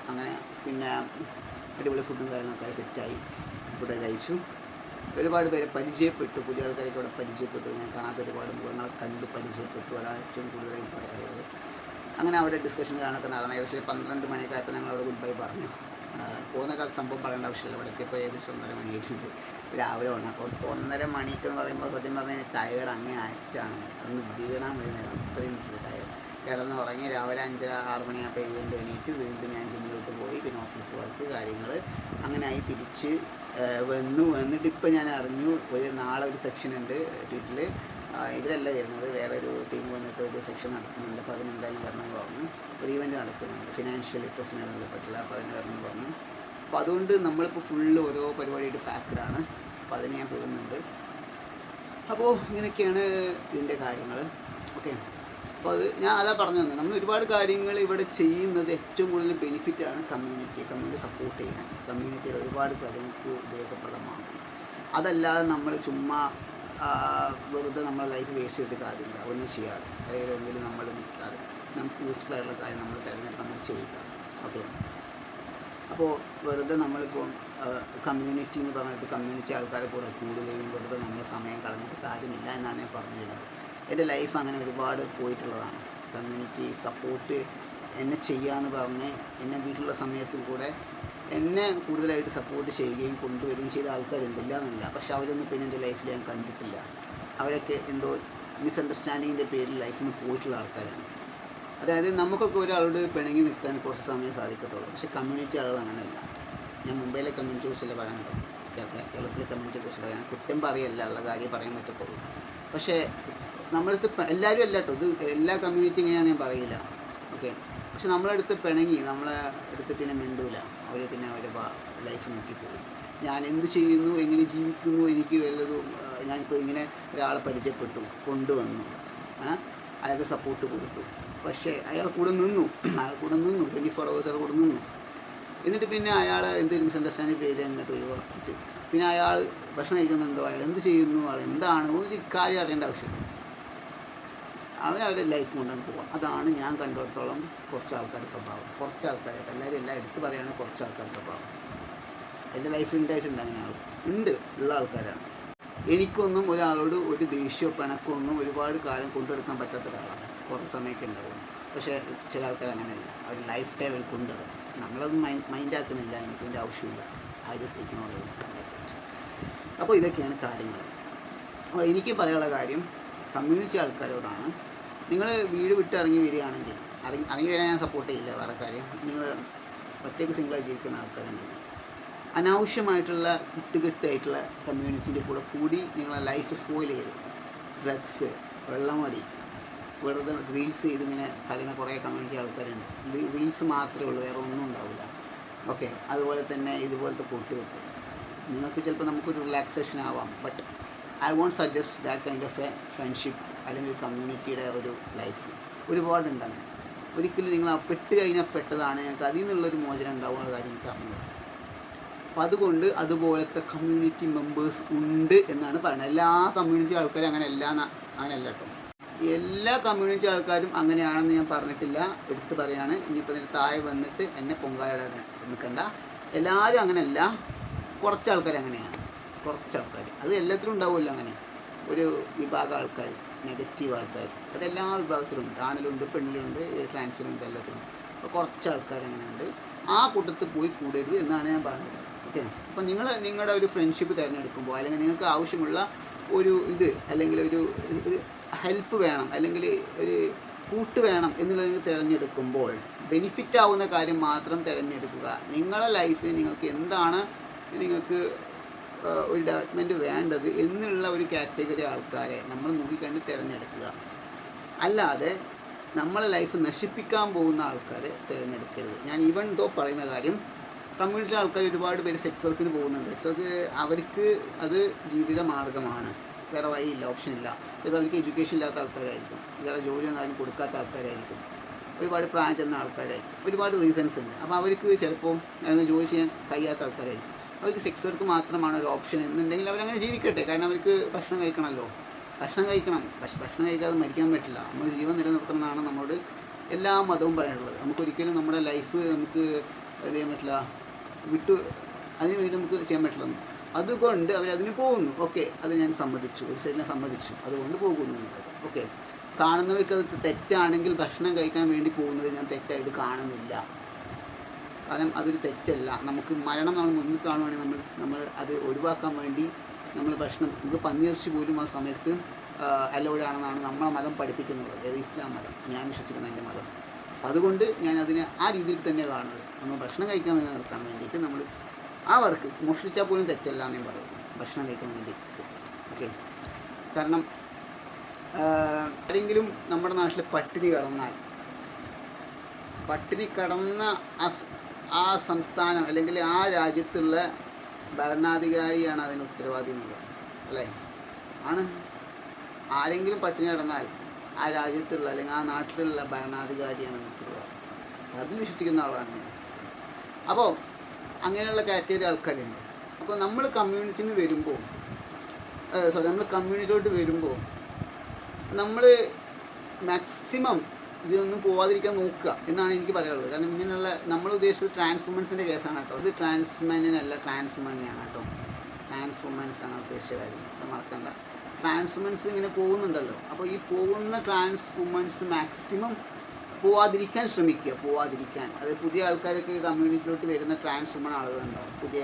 അങ്ങനെ പിന്നെ അടിപൊളി ഫുഡും കാര്യങ്ങളൊക്കെ സെറ്റായി ഫുഡ് കഴിച്ചു. ഒരുപാട് പേരെ പരിചയപ്പെട്ടു, പുതിയ ആൾക്കാരൊക്കെ അവിടെ പരിചയപ്പെട്ടു. ഞാൻ കാണാത്ത ഒരുപാട് മുഖങ്ങളെ കണ്ട് പരിചയപ്പെട്ടു. അതാണ് ഏറ്റവും കൂടുതലായി പറയാനുള്ളത്. അങ്ങനെ അവിടെ ഡിസ്കഷൻ കാണൊക്കെ നടന്നു. ഏകദേശം 12 മണിയൊക്കെ ആയപ്പോൾ ഞങ്ങൾ അവിടെ ഗുഡ് ബൈ പറഞ്ഞു. പോകുന്ന സംഭവം പറയേണ്ട ആവശ്യമില്ല. ഇവിടെ എത്തിയപ്പോൾ ഏകദേശം 1:30 മണിയായിട്ടുണ്ട്. രാവിലെ 1:30 മണിക്കെന്ന് പറയുമ്പോൾ സത്യം പറഞ്ഞാൽ ടയേർഡ് അങ്ങനെ ആയിട്ടാണ്. ഒന്ന് വീണാൽ മതി, അത്രയും ടയേർഡ്. കിടന്ന് ഉറങ്ങി രാവിലെ 5-6 മണിയാകുമ്പോൾ വീണ്ടും എണീറ്റ് വീണ്ടും ഞാൻ ജിമ്മിലോട്ട് പോയി. പിന്നെ ഓഫീസ് വർക്ക് കാര്യങ്ങൾ അങ്ങനെ ആയി തിരിച്ച് വന്നിട്ട് ഇപ്പം ഞാൻ അറിഞ്ഞു നാളെ ഒരു സെക്ഷൻ ഉണ്ട് ട്വീറ്റിൽ. ഇവരല്ല വരുന്നത്, വേറെ ഒരു ടീം വന്നിട്ട് ഒരു സെക്ഷൻ നടത്തുന്നുണ്ട്. അപ്പോൾ അതിനെന്തായാലും വരണം പറഞ്ഞു. ഒരു ഇവൻറ്റ് നടക്കുന്നുണ്ട് ഫിനാൻഷ്യൽ ലിറ്ററസിനെ ബന്ധപ്പെട്ടില്ല. അപ്പോൾ അതിന് വരണം പറഞ്ഞു. അപ്പോൾ അതുകൊണ്ട് നമ്മളിപ്പോൾ ഫുള്ള് ഓരോ പരിപാടിയായിട്ട് പാക്ക്ഡാണ്. അപ്പോൾ അതിന് ഞാൻ പോകുന്നുണ്ട്. അപ്പോൾ ഇങ്ങനെയൊക്കെയാണ് ഇതിൻ്റെ കാര്യങ്ങൾ. ഓക്കെ, അപ്പോൾ ഞാൻ അതാ പറഞ്ഞു തന്നെ, നമ്മൾ ഒരുപാട് കാര്യങ്ങൾ ഇവിടെ ചെയ്യുന്നത് ഏറ്റവും കൂടുതൽ ബെനിഫിറ്റാണ് കമ്മ്യൂണിറ്റി സപ്പോർട്ട് ചെയ്യാൻ. കമ്മ്യൂണിറ്റിയുടെ ഒരുപാട് കാര്യങ്ങൾക്ക് ഉപയോഗപ്രദമാണ്. അതല്ലാതെ നമ്മൾ ചുമ്മാ വെറുതെ നമ്മളെ ലൈഫ് വേസ്റ്റ് ചെയ്തിട്ട് കാര്യമില്ല. ഒന്നും ചെയ്യാതെ അല്ലെങ്കിൽ ഒന്നിലും നമ്മൾ നിൽക്കാതെ നമുക്ക് യൂസ്ഫുൾ ആയിട്ടുള്ള കാര്യം നമ്മൾ തിരഞ്ഞെടുത്ത് നമ്മൾ ചെയ്യുക. ഓക്കെ, അപ്പോൾ വെറുതെ നമ്മളിപ്പോൾ കമ്മ്യൂണിറ്റി എന്ന് പറഞ്ഞിട്ട് കമ്മ്യൂണിറ്റി ആൾക്കാരെ കൂടെ കൂടുകയും വെറുതെ നമ്മൾ സമയം കളഞ്ഞിട്ട് കാര്യമില്ല എന്നാണ് ഞാൻ പറഞ്ഞിരുന്നത്. എൻ്റെ ലൈഫ് അങ്ങനെ ഒരുപാട് പോയിട്ടുള്ളതാണ്. കമ്മ്യൂണിറ്റി സപ്പോർട്ട് എന്നെ ചെയ്യാമെന്ന് പറഞ്ഞ് എന്നെ വീട്ടിലുള്ള സമയത്തും കൂടെ എന്നെ കൂടുതലായിട്ട് സപ്പോർട്ട് ചെയ്യുകയും കൊണ്ടുവരികയും ചെയ്ത ആൾക്കാരുണ്ട്, ഇല്ല എന്നല്ല. പക്ഷെ അവരൊന്നും പിന്നെ എൻ്റെ ലൈഫിൽ ഞാൻ കണ്ടിട്ടില്ല. അവരൊക്കെ എന്തോ മിസ്അണ്ടർസ്റ്റാൻഡിങ്ങിൻ്റെ പേരിൽ ലൈഫിൽ നിന്ന് പോയിട്ടുള്ള ആൾക്കാരാണ്. അതായത് നമുക്കൊക്കെ ഒരാളോട് പിണങ്ങി നിൽക്കാൻ കുറച്ച് സമയം സാധിക്കത്തുള്ളൂ, പക്ഷേ കമ്മ്യൂണിറ്റി ആളുകൾ അങ്ങനെയല്ല. ഞാൻ മുംബൈയിലെ കമ്മ്യൂണിറ്റിയെ കുറിച്ചല്ല പറയാനുണ്ടോ, കേരളത്തിലെ കമ്മ്യൂണിറ്റിയെ കുറിച്ചല്ല പറയാൻ. കുറ്റം പറയല്ല, ഉള്ള കാര്യം പറയാൻ പറ്റത്തുള്ളൂ. പക്ഷേ നമ്മളടുത്ത് എല്ലാവരും അല്ല കേട്ടോ, ഇത് എല്ലാ കമ്മ്യൂണിറ്റി ഇങ്ങനെയാണെന്ന് ഞാൻ പറയില്ല, ഓക്കെ. പക്ഷെ നമ്മളടുത്ത് പിണങ്ങി നമ്മളെ അടുത്ത് പിന്നെ മിണ്ടൂല, അവർ പിന്നെ അവരുടെ ലൈഫ് നോക്കിപ്പോയി. ഞാൻ എന്ത് ചെയ്യുന്നു, എങ്ങനെ ജീവിക്കുന്നു, എനിക്ക് വല്ലതും, ഞാനിപ്പോൾ ഇങ്ങനെ ഒരാളെ പരിചയപ്പെട്ടു, കൊണ്ടുവന്നു, അയാൾക്ക് സപ്പോർട്ട് കൊടുത്തു, പക്ഷേ അയാൾ കൂടെ നിന്നു 24 hours കൂടെ നിന്നു. എന്നിട്ട് പിന്നെ അയാൾ എന്തെങ്കിലും മിസ്അണ്ടർസ്റ്റാൻഡിങ് പേര് അങ്ങോട്ട് ഒഴിവാക്കിയിട്ട് പിന്നെ അയാൾ ഭക്ഷണം കഴിക്കുന്നുണ്ടോ, അയാൾ എന്ത് ചെയ്യുന്നു, അയാൾ എന്താണ്, ഒരു കാര്യം അറിയേണ്ട ആവശ്യമില്ല. അവരവരുടെ ലൈഫ് കൊണ്ടങ്ങ് പോവാം. അതാണ് ഞാൻ കണ്ടിടത്തോളം കുറച്ച് ആൾക്കാരുടെ സ്വഭാവം. കുറച്ച് ആൾക്കാരായിട്ട്, എല്ലാവരും എല്ലാം എടുത്ത് പറയുകയാണെങ്കിൽ കുറച്ച് ആൾക്കാരുടെ സ്വഭാവം എൻ്റെ ലൈഫിൽ ഉണ്ടായിട്ടുണ്ട്. അങ്ങനെ ഉള്ള ആൾക്കാരാണ്. എനിക്കൊന്നും ഒരാളോട് ഒരു ദേഷ്യമോ പിണക്കമൊന്നും ഒരുപാട് കാലം കൊണ്ടുവെടുക്കാൻ പറ്റാത്ത ഒരാളാണ്. കുറച്ച് സമയമൊക്കെ ഉണ്ടാവും. പക്ഷേ ചില ആൾക്കാർ അങ്ങനെയല്ല, അവർ ലൈഫ് ടൈം അവർ കൊണ്ടുവരും. നമ്മളത് മൈൻഡാക്കുന്നില്ല, എനിക്കതിൻ്റെ ആവശ്യമില്ല. അപ്പോൾ ഇതൊക്കെയാണ് കാര്യങ്ങൾ. അപ്പോൾ എനിക്ക് പറയാനുള്ള കാര്യം കമ്മ്യൂണിറ്റി ആൾക്കാരോടാണ്. നിങ്ങൾ വീട് വിട്ട് ഇറങ്ങി വരികയാണെങ്കിൽ, ഇറങ്ങി വരാൻ ഞാൻ സപ്പോർട്ട് ചെയ്യില്ല. വേറെ കാര്യം, നിങ്ങൾ ഒറ്റയ്ക്ക് സിംഗിളായി ജീവിക്കുന്ന ആൾക്കാരുണ്ടെങ്കിൽ അനാവശ്യമായിട്ടുള്ള കുട്ടുകെട്ടായിട്ടുള്ള കമ്മ്യൂണിറ്റിൻ്റെ കൂടെ കൂടി നിങ്ങളെ ലൈഫ് സ്പോയിൽ ചെയ്തു. ഡ്രഗ്സ്, വെള്ളമടി, വെറുതെ റീൽസ് ചെയ്തിങ്ങനെ കളിക്കുന്ന കുറേ കമ്മ്യൂണിറ്റി ആൾക്കാരുണ്ട്. റീൽസ് മാത്രമേ ഉള്ളൂ, വേറെ ഒന്നും ഉണ്ടാവില്ല, ഓക്കെ. അതുപോലെ തന്നെ ഇതുപോലത്തെ കൂട്ടുകെട്ട് നിങ്ങൾക്ക് ചിലപ്പോൾ നമുക്കൊരു റിലാക്സേഷൻ ആവാം, but I won't suggest that kind of a friendship അല്ലെങ്കിൽ കമ്മ്യൂണിറ്റിയുടെ ഒരു ലൈഫ് ഒരുപാടുണ്ട്. അങ്ങനെ ഒരിക്കലും നിങ്ങൾ പെട്ട് കഴിഞ്ഞാൽ പെട്ടതാണ്, ഞങ്ങൾക്ക് അതിൽ നിന്നുള്ളൊരു മോചനം ഉണ്ടാവുന്ന കാര്യം എനിക്ക് അറിഞ്ഞത്. അപ്പം അതുകൊണ്ട് അതുപോലത്തെ കമ്മ്യൂണിറ്റി മെമ്പേഴ്സ് ഉണ്ട് എന്നാണ് പറയുന്നത്. എല്ലാ കമ്മ്യൂണിറ്റി ആൾക്കാരും അങ്ങനെയല്ല കേട്ടോ. എല്ലാ കമ്മ്യൂണിറ്റി ആൾക്കാരും അങ്ങനെയാണെന്ന് ഞാൻ പറഞ്ഞിട്ടില്ല, എടുത്ത് പറയാണ്. ഇനിയിപ്പോൾ ഇതിൻ്റെ താഴെ വന്നിട്ട് എന്നെ പൊങ്കാലയിടാൻ നിൽക്കണ്ട. എല്ലാവരും അങ്ങനെയല്ല, കുറച്ച് ആൾക്കാർ അങ്ങനെയാണ്. കുറച്ച് ആൾക്കാർ, അത് എല്ലാത്തിലും ഉണ്ടാവുമല്ലോ. അങ്ങനെ ഒരു വിഭാഗം ആൾക്കാർ, നെഗറ്റീവ് ആൾക്കാർ, അതെല്ലാ വിഭാഗത്തിലുണ്ട്. ആണിലുണ്ട്, പെണ്ണിലുണ്ട്, ട്രാൻസിലുണ്ട്, എല്ലാത്തിലും. അപ്പോൾ കുറച്ച് ആൾക്കാർ അങ്ങനെയുണ്ട്. ആ കൂട്ടത്തിൽ പോയി കൂടരുത് എന്നാണ് ഞാൻ പറഞ്ഞത്, ഓക്കെ. അപ്പോൾ നിങ്ങളുടെ ഒരു ഫ്രണ്ട്ഷിപ്പ് തിരഞ്ഞെടുക്കുമ്പോൾ, അല്ലെങ്കിൽ നിങ്ങൾക്ക് ആവശ്യമുള്ള ഒരു അല്ലെങ്കിൽ ഒരു ഹെൽപ്പ് വേണം, അല്ലെങ്കിൽ ഒരു കൂട്ട് വേണം എന്നുള്ളത് തിരഞ്ഞെടുക്കുമ്പോൾ ബെനിഫിറ്റ് ആവുന്ന കാര്യം മാത്രം തിരഞ്ഞെടുക്കുക. നിങ്ങളുടെ ലൈഫിൽ നിങ്ങൾക്ക് എന്താണ് നിങ്ങൾക്ക് ഒരു ഡെവലപ്മെൻറ്റ് വേണ്ടത് എന്നുള്ള ഒരു കാറ്റഗറി ആൾക്കാരെ നമ്മൾ നോക്കിക്കണ്ട് തിരഞ്ഞെടുക്കുക. അല്ലാതെ നമ്മളെ ലൈഫ് നശിപ്പിക്കാൻ പോകുന്ന ആൾക്കാരെ തിരഞ്ഞെടുക്കരുത്. ഞാൻ ഈവൻ ദോ പറയുന്ന കാര്യം, കമ്മ്യൂണിറ്റി ആൾക്കാർ ഒരുപാട് പേര് സെക്സ് വർക്കിന് പോകുന്നുണ്ട്. സെക്സ് വർക്ക് അവർക്ക് അത് ജീവിത മാർഗ്ഗമാണ്, വേറെ വഴിയില്ല, ഓപ്ഷനില്ല. ചിലപ്പോൾ അവർക്ക് എഡ്യൂക്കേഷൻ ഇല്ലാത്ത ആൾക്കാരായിരിക്കും, വേറെ ജോലിയൊന്നും ആരും കൊടുക്കാത്ത ആൾക്കാരായിരിക്കും, ഒരുപാട് പ്രായം ചെന്ന ആൾക്കാരായിരിക്കും, ഒരുപാട് റീസൺസ് ഉണ്ട്. അപ്പോൾ അവർക്ക് ചിലപ്പോൾ ജോലി ചെയ്യാൻ കഴിയാത്ത ആൾക്കാരായിരിക്കും. അവർക്ക് സെക്സ് വർക്ക് മാത്രമാണ് ഒരു ഓപ്ഷൻ എന്നുണ്ടെങ്കിൽ അവരങ്ങനെ ജീവിക്കട്ടെ. കാരണം അവർക്ക് ഭക്ഷണം കഴിക്കണമല്ലോ, ഭക്ഷണം കഴിക്കണം. പക്ഷെ ഭക്ഷണം കഴിക്കാതെ മരിക്കാൻ പറ്റില്ല. നമ്മൾ ജീവൻ നിലനിർത്തണമെന്നാണ് നമ്മളോട് എല്ലാ മതവും പറയാനുള്ളത്. നമുക്കൊരിക്കലും നമ്മുടെ ലൈഫ് നമുക്ക് ചെയ്യാൻ പറ്റില്ല, അതിന് വേണ്ടി നമുക്ക് ചെയ്യാൻ പറ്റില്ല. അതുകൊണ്ട് അവരതിന് പോകുന്നു, ഓക്കെ. അത് ഞാൻ സമ്മതിച്ചു, ഒരു സൈഡിനെ സമ്മതിച്ചു, അതുകൊണ്ട് പോകുന്നു, ഓക്കെ. കാണുന്നവർക്ക് അത് തെറ്റാണെങ്കിൽ ഭക്ഷണം കഴിക്കാൻ വേണ്ടി പോകുന്നത് ഞാൻ തെറ്റായിട്ട് കാണുന്നില്ല. കാരണം അതൊരു തെറ്റല്ല. നമുക്ക് മരണം നമ്മൾ മുന്നിൽ കാണുവാണെങ്കിൽ നമ്മൾ അത് ഒഴിവാക്കാൻ വേണ്ടി നമ്മൾ ഭക്ഷണം, നമുക്ക് പന്നിയിറച്ചി പോലും ആ സമയത്ത് അലൗഡ് ആണെന്നാണ് നമ്മളെ മതം പഠിപ്പിക്കുന്നത്, അതായത് ഇസ്ലാം മതം, ഞാൻ വിശ്വസിക്കുന്ന എൻ്റെ മതം. അപ്പം അതുകൊണ്ട് ഞാൻ അതിനെ ആ രീതിയിൽ തന്നെ കാണുന്നത്. നമ്മൾ ഭക്ഷണം കഴിക്കാൻ വേണ്ടി നിർത്താൻ വേണ്ടിയിട്ട് നമ്മൾ ആ വർക്ക് മോഷ്ടിച്ചാൽ പോലും തെറ്റല്ല എന്ന് ഞാൻ പറയും, ഭക്ഷണം കഴിക്കാൻ വേണ്ടിയിട്ട്, ഓക്കെ. കാരണം ആരെങ്കിലും നമ്മുടെ നാട്ടിൽ പട്ടിണി കിടന്ന ആ സംസ്ഥാനം അല്ലെങ്കിൽ ആ രാജ്യത്തുള്ള ഭരണാധികാരിയാണ് അതിന് ഉത്തരവാദി എന്നുള്ളത്, അല്ലേ? ആണ്. ആരെങ്കിലും പട്ടിണി കിടന്നാൽ ആ രാജ്യത്തുള്ള അല്ലെങ്കിൽ ആ നാട്ടിലുള്ള ഭരണാധികാരിയാണ് ഉത്തരവാദി. അതിൽ വിശ്വസിക്കുന്ന ആളാണ് ഞാൻ. അപ്പോൾ അങ്ങനെയുള്ള കാറ്റഗറി ആൾക്കാരുണ്ട്. അപ്പോൾ നമ്മൾ കമ്മ്യൂണിറ്റിയിൽ വരുമ്പോൾ നമ്മൾ കമ്മ്യൂണിറ്റിയോട്ട് വരുമ്പോൾ നമ്മൾ മാക്സിമം ഇതിനൊന്നും പോവാതിരിക്കാൻ നോക്കുക എന്നാണ് എനിക്ക് പറയാനുള്ളത്. കാരണം ഇങ്ങനെയുള്ള നമ്മൾ ഉദ്ദേശിച്ചത് ട്രാൻസ് വുമൻസിൻ്റെ കേസാണ് കേട്ടോ. ഇത് ട്രാൻസ്മെന്നിനല്ല, ട്രാൻസ് വുമനെയാണ് കേട്ടോ. ട്രാൻസ് വുമൻസ് ആണ് ഉദ്ദേശിച്ച കാര്യം, അത് മറക്കണ്ട. ട്രാൻസ് വുമൻസ് ഇങ്ങനെ പോകുന്നുണ്ടല്ലോ. അപ്പോൾ ഈ പോകുന്ന ട്രാൻസ് വുമൻസ് മാക്സിമം പോവാതിരിക്കാൻ ശ്രമിക്കുക, പോവാതിരിക്കാൻ. അത് പുതിയ ആൾക്കാരൊക്കെ കമ്മ്യൂണിറ്റിയിലോട്ട് വരുന്ന ട്രാൻസ് വുമൺ ആളുകളുണ്ടാവും, പുതിയ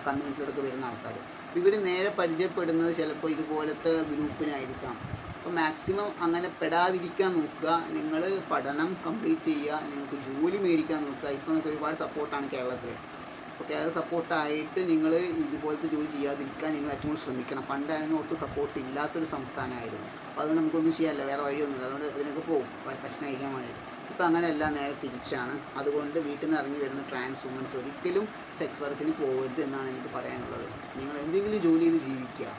കമ്മ്യൂണിറ്റിയിലോട്ട് വരുന്ന ആൾക്കാർ. ഇവർ നേരെ പരിചയപ്പെടുന്നത് ചിലപ്പോൾ ഇതുപോലത്തെ ഗ്രൂപ്പിനായിരിക്കാം. അപ്പോൾ മാക്സിമം അങ്ങനെ പെടാതിരിക്കാൻ നോക്കുക. നിങ്ങൾ പഠനം കംപ്ലീറ്റ് ചെയ്യുക, നിങ്ങൾക്ക് ജോലി മേടിക്കാൻ നോക്കുക. ഇപ്പോൾ നമുക്ക് ഒരുപാട് സപ്പോർട്ടാണ് കേരളത്തിൽ. അപ്പോൾ കേരള സപ്പോർട്ടായിട്ട് നിങ്ങൾ ഇതുപോലത്തെ ജോലി ചെയ്യാതിരിക്കാൻ നിങ്ങൾ ഏറ്റവും കൂടുതൽ ശ്രമിക്കണം. പണ്ടായിരുന്നു ഒട്ടും സപ്പോർട്ട് ഇല്ലാത്തൊരു സംസ്ഥാനമായിരുന്നു. അപ്പോൾ അതുകൊണ്ട് നമുക്കൊന്നും ചെയ്യാനില്ല, വേറെ വഴിയൊന്നുമില്ല. അതുകൊണ്ട് അതിനൊക്കെ പോകും ഭക്ഷണം കഴിക്കാൻ വേണ്ടിയിട്ട്. ഇപ്പോൾ അങ്ങനെയല്ല, നേരെ തിരിച്ചാണ്. അതുകൊണ്ട് വീട്ടിൽ നിന്ന് ഇറങ്ങി വരുന്ന ട്രാൻസ് വുമൻസ് ഒരിക്കലും സെക്സ് വർക്കിന് പോകരുത് എന്നാണ് എനിക്ക് പറയാനുള്ളത്. നിങ്ങൾ എന്തെങ്കിലും ജോലി ചെയ്ത് ജീവിക്കുക.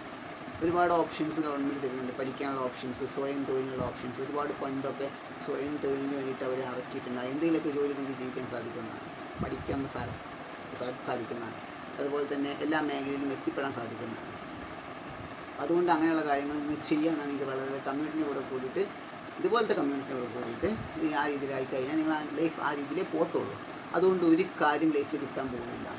ഒരുപാട് ഓപ്ഷൻസ് ഗവൺമെൻറ് തരുന്നുണ്ട്, പഠിക്കാനുള്ള ഓപ്ഷൻസ്, സ്വയം തൊഴിലിനുള്ള ഓപ്ഷൻസ്, ഒരുപാട് ഫണ്ടൊക്കെ സ്വയം തൊഴിലിന് വേണ്ടിയിട്ട് അവർ ഇറക്കിയിട്ടുണ്ട്. എന്തെങ്കിലുമൊക്കെ ജോലി നമുക്ക് ജീവിക്കാൻ സാധിക്കുന്നതാണ്, പഠിക്കാൻ സാധിക്കുന്നതാണ്. അതുപോലെ തന്നെ എല്ലാ മേഖലയിലും എത്തിപ്പെടാൻ സാധിക്കുന്നതാണ്. അതുകൊണ്ട് അങ്ങനെയുള്ള കാര്യങ്ങൾ നിങ്ങൾ ചെയ്യാനാണ് എനിക്ക് വളരെ കമ്മ്യൂണിറ്റിൻ്റെ കൂടെ കൂടിയിട്ട്, ഇതുപോലത്തെ കമ്മ്യൂണിറ്റിയോട് കൂടിയിട്ട് ആ രീതിയിലായി കഴിഞ്ഞാൽ നിങ്ങൾ ആ ലൈഫ് ആ രീതിയിലേ പോകത്തുള്ളൂ. അതുകൊണ്ട് ഒരു കാര്യം ലൈഫിൽ കിട്ടാൻ പോകുന്നില്ല.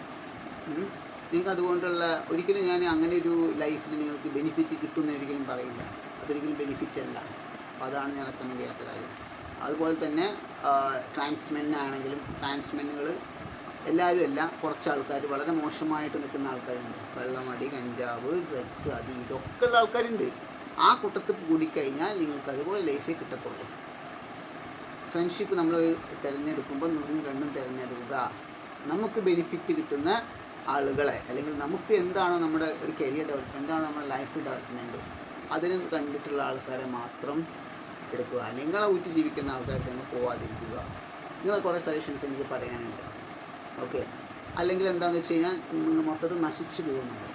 നിങ്ങൾക്ക് അതുകൊണ്ടുള്ള ഒരിക്കലും ഞാൻ അങ്ങനെ ഒരു ലൈഫിൽ നിങ്ങൾക്ക് ബെനിഫിറ്റ് കിട്ടുമെന്ന് ഒരിക്കലും പറയില്ല. അതൊരിക്കലും ബെനിഫിറ്റ് അല്ല. അപ്പോൾ അതാണ് ഞാൻ റെക്കമെൻഡ് ചെയ്യാത്ത കാര്യം. അതുപോലെ തന്നെ ട്രാൻസ്മെന്നാണെങ്കിലും ട്രാൻസ്മെന്നുകൾ എല്ലാവരും അല്ല, കുറച്ച് ആൾക്കാർ വളരെ മോശമായിട്ട് നിൽക്കുന്ന ആൾക്കാരുണ്ട്. വെള്ളമടി, കഞ്ചാവ്, ഡ്രഗ്സ്, അത് ഇതൊക്കെ ഉള്ള ആൾക്കാരുണ്ട്. ആ കൂട്ടത്തിൽ കൂടിക്കഴിഞ്ഞാൽ നിങ്ങൾക്ക് അതുപോലെ ലൈഫേ കിട്ടത്തുള്ളൂ. ഫ്രണ്ട്ഷിപ്പ് നമ്മൾ തിരഞ്ഞെടുക്കുമ്പോൾ നുറും കണ്ണും തിരഞ്ഞെടുക്കുക. നമുക്ക് ബെനിഫിറ്റ് കിട്ടുന്ന ആളുകളെ, അല്ലെങ്കിൽ നമുക്ക് എന്താണോ നമ്മുടെ ഒരു കരിയർ ഡെവലപ്മെൻറ്റ്, എന്താണോ നമ്മുടെ ലൈഫ് ഡെവലപ്മെൻറ്റ്, അതിന് കണ്ടിട്ടുള്ള ആൾക്കാരെ മാത്രം എടുക്കുക. നിങ്ങളെ ഊറ്റി ജീവിക്കുന്ന ആൾക്കാർക്ക് തന്നെ പോവാതിരിക്കുക. നിങ്ങൾ കുറേ സജഷൻസ് എനിക്ക് പറയാനുണ്ട്. ഓക്കെ, അല്ലെങ്കിൽ എന്താണെന്ന് വെച്ച് കഴിഞ്ഞാൽ മൊത്തത്തിൽ നശിച്ചു പോകുന്നുണ്ട്.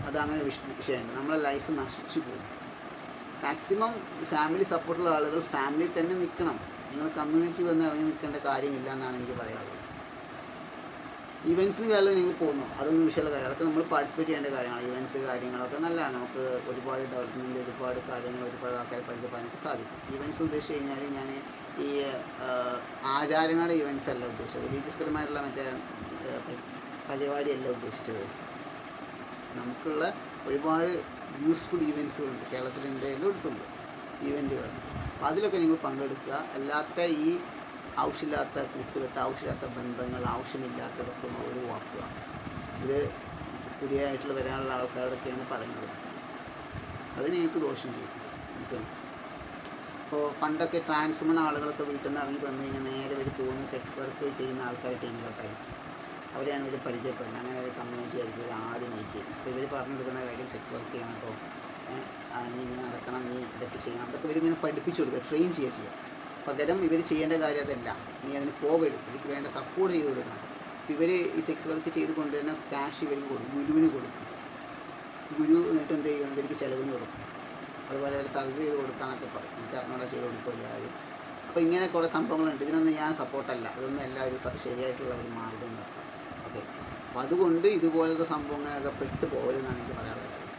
അതങ്ങനെ വിഷയമുണ്ട്. നമ്മളെ ലൈഫ് നശിച്ചു പോകും. മാക്സിമം ഫാമിലി സപ്പോർട്ടുള്ള ആളുകൾ ഫാമിലി തന്നെ നിൽക്കണം. നിങ്ങൾ കമ്മ്യൂണിറ്റി വന്ന് ഇറങ്ങി നിൽക്കേണ്ട കാര്യമില്ല എന്നാണ് എനിക്ക് പറയാനുള്ളത്. ഇവൻറ്റ്സിന് കാര്യം നിങ്ങൾ പോകുന്നു, അതൊന്നും വിഷയമുള്ള കാര്യം, അതൊക്കെ നമ്മൾ പാർട്ടിസിപ്പേറ്റ് ചെയ്യേണ്ട കാര്യമാണ്. ഇവൻറ്റ്സ് കാര്യങ്ങളൊക്കെ നല്ലതാണ്. നമുക്ക് ഒരുപാട് ഡെവലപ്മെൻറ്റ്, ഒരുപാട് കാര്യങ്ങൾ, ഒരുപാട് ആൾക്കാരെ പരിചയപ്പെടാനൊക്കെ സാധിക്കും. ഇവൻറ്റ്സ് ഉദ്ദേശിച്ച് കഴിഞ്ഞാൽ ഞാൻ ഈ ആചാരങ്ങളുടെ ഇവൻറ്റ്സ് അല്ല ഉദ്ദേശിച്ചത്, റിലീജിയസ് പരമായിട്ടുള്ള മറ്റേ പരിപാടിയല്ല ഉദ്ദേശിച്ചത്. നമുക്കുള്ള ഒരുപാട് യൂസ്ഫുൾ ഈവൻറ്റ്സുകളുണ്ട് കേരളത്തിൻ്റെ, എല്ലായിടത്തുണ്ട് ഈവൻറ്റുകൾ. അപ്പോൾ അതിലൊക്കെ നിങ്ങൾ പങ്കെടുക്കുക. അല്ലാത്ത ഈ ആവശ്യമില്ലാത്ത കൂട്ടുകെട്ട്, ആവശ്യമില്ലാത്ത ബന്ധങ്ങൾ, ആവശ്യമില്ലാത്തതൊക്കെ ഒഴിവാക്കുക. ഇത് പുതിയതായിട്ടുള്ള വരാനുള്ള ആൾക്കാരോടൊക്കെയാണ് പറയുന്നത്. അതിന് എനിക്ക് ദോഷം ചെയ്യും. ഓക്കെ, അപ്പോൾ പണ്ടൊക്കെ ട്രാൻസ്വുമൺ ആളുകളൊക്കെ വീട്ടിൽ നിന്ന് ഇറങ്ങി വന്നു കഴിഞ്ഞാൽ നേരെ അവർ പോകുന്ന സെക്സ് വർക്ക് ചെയ്യുന്ന ആൾക്കാർ ടീമിലോട്ടായിരിക്കും. അവരെയാണ് ഇവർ പരിചയപ്പെടുന്നത്. അങ്ങനെ ഒരു കമ്മ്യൂണിറ്റി ആയിരിക്കും ഒരു ആദ്യം മീറ്റ്. അപ്പോൾ ഇവർ പറഞ്ഞു കൊടുക്കുന്ന കാര്യം സെക്സ് വർക്ക് ചെയ്യണം കേട്ടോ, നീ ഇങ്ങനെ നടക്കണം, നീ ഇതൊക്കെ ചെയ്യണം, അതൊക്കെ ഇവരിങ്ങനെ പഠിപ്പിച്ചു കൊടുക്കുക, ട്രെയിൻ ചെയ്യുക. പകരം ഇവർ ചെയ്യേണ്ട കാര്യം അതല്ല, നീ അതിന് പോകരുത്, ഇതിക്ക് വേണ്ട സപ്പോർട്ട് ചെയ്ത് കൊടുക്കണം. ഇവർ ഈ സെക്സ് വർക്ക് ചെയ്ത് കൊണ്ടുവരുന്ന ക്യാഷ് ഇവർക്ക് കൊടുക്കും, ഗുരുവിന് കൊടുക്കും. ഗുരു എന്നിട്ട് എന്ത് ചെയ്യും, ഇവർക്ക് ചിലവിന് കൊടുക്കും. അതുപോലെ അവർ സർജറി ചെയ്ത് കൊടുക്കാനൊക്കെ പറയും. എനിക്ക് അറിഞ്ഞൂടെ ചെയ്ത് കൊടുക്കില്ല ആരും. അപ്പോൾ ഇങ്ങനെ കുറേ സംഭവങ്ങളുണ്ട്. ഇതിനൊന്നും ഞാൻ സപ്പോർട്ടല്ല. ഇതൊന്നും എല്ലാവരും ശരിയായിട്ടുള്ള ഒരു മാർഗ്ഗം നോക്കാം. ഓക്കെ, അപ്പോൾ അതുകൊണ്ട് ഇതുപോലത്തെ സംഭവങ്ങളൊക്കെ പെട്ട് പോകരുതെന്നാണ് എനിക്ക് പറയാനുള്ള കാര്യം.